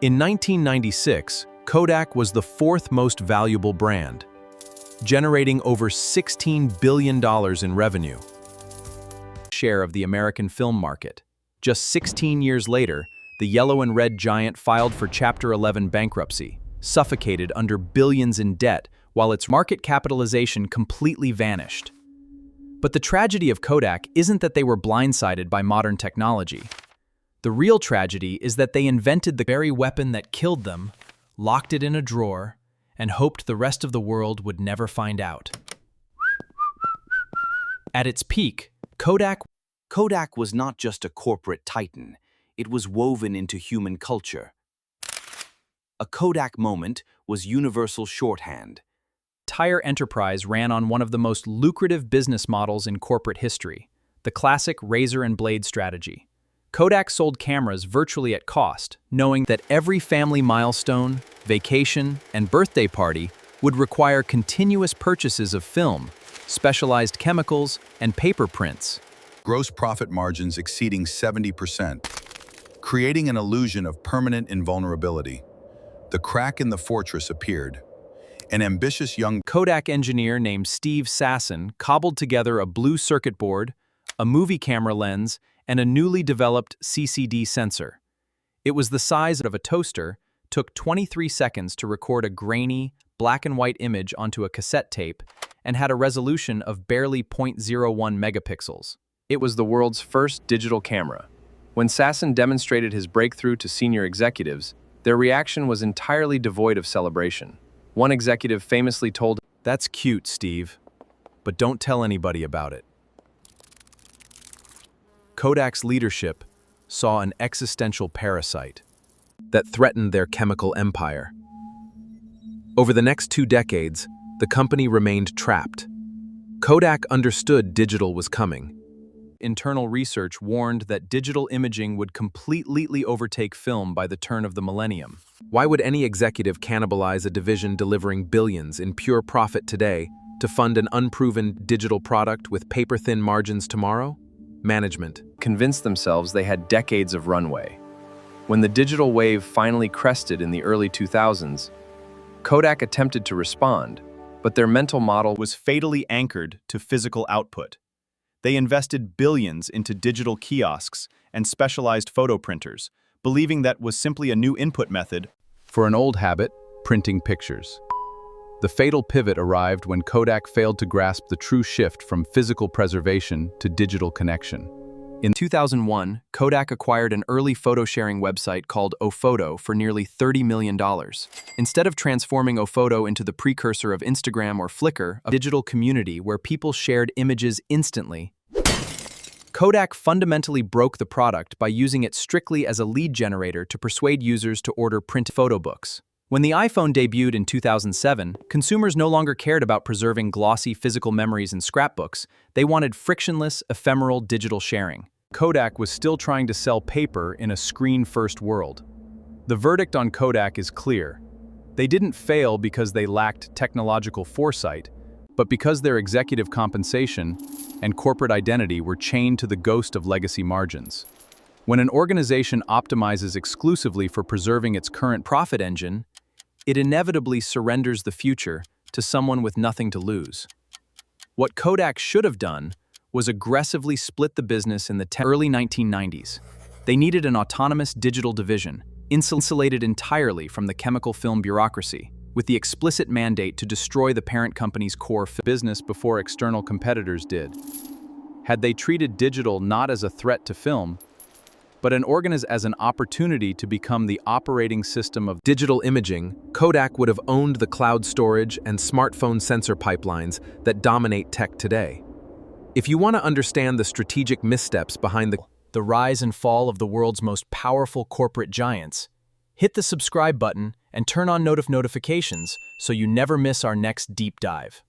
In 1996, Kodak was the fourth most valuable brand, generating over $16 billion in revenue. Share of the American film market. Just 16 years later, the yellow and red giant filed for Chapter 11 bankruptcy, suffocated under billions in debt, while its market capitalization completely vanished. But the tragedy of Kodak isn't that they were blindsided by modern technology. The real tragedy is that they invented the very weapon that killed them, locked it in a drawer, and hoped the rest of the world would never find out. At its peak, Kodak was not just a corporate titan, it was woven into human culture. A Kodak moment was universal shorthand. Entire enterprise ran on one of the most lucrative business models in corporate history, the classic razor and blade strategy. Kodak sold cameras virtually at cost, knowing that every family milestone, vacation, and birthday party would require continuous purchases of film, specialized chemicals, and paper prints. Gross profit margins exceeding 70%, creating an illusion of permanent invulnerability. The crack in the fortress appeared. An ambitious young Kodak engineer named Steve Sasson cobbled together a blue circuit board, a movie camera lens, and a newly developed CCD sensor. It was the size of a toaster, took 23 seconds to record a grainy, black and white image onto a cassette tape, and had a resolution of barely 0.01 megapixels. It was the world's first digital camera. When Sasson demonstrated his breakthrough to senior executives, their reaction was entirely devoid of celebration. One executive famously told, "That's cute, Steve, but don't tell anybody about it." Kodak's leadership saw an existential parasite that threatened their chemical empire. Over the next 2 decades, the company remained trapped. Kodak understood digital was coming. Internal research warned that digital imaging would completely overtake film by the turn of the millennium. Why would any executive cannibalize a division delivering billions in pure profit today to fund an unproven digital product with paper-thin margins tomorrow? Management convinced themselves they had decades of runway. When the digital wave finally crested in the early 2000s, Kodak attempted to respond, but their mental model was fatally anchored to physical output. They invested billions into digital kiosks and specialized photo printers, believing that was simply a new input method for an old habit, printing pictures. The fatal pivot arrived when Kodak failed to grasp the true shift from physical preservation to digital connection. In 2001, Kodak acquired an early photo-sharing website called Ofoto for nearly $30 million. Instead of transforming Ofoto into the precursor of Instagram or Flickr, a digital community where people shared images instantly, Kodak fundamentally broke the product by using it strictly as a lead generator to persuade users to order printed photo books. When the iPhone debuted in 2007, consumers no longer cared about preserving glossy physical memories in scrapbooks. They wanted frictionless, ephemeral digital sharing. Kodak was still trying to sell paper in a screen-first world. The verdict on Kodak is clear. They didn't fail because they lacked technological foresight, but because their executive compensation and corporate identity were chained to the ghost of legacy margins. When an organization optimizes exclusively for preserving its current profit engine, it inevitably surrenders the future to someone with nothing to lose. What Kodak should have done was aggressively split the business in the early 1990s. They needed an autonomous digital division, insulated entirely from the chemical film bureaucracy, with the explicit mandate to destroy the parent company's core business before external competitors did. Had they treated digital not as a threat to film, but as an opportunity to become the operating system of digital imaging, Kodak would have owned the cloud storage and smartphone sensor pipelines that dominate tech today. If you want to understand the strategic missteps behind the rise and fall of the world's most powerful corporate giants, hit the subscribe button and turn on notifications so you never miss our next deep dive.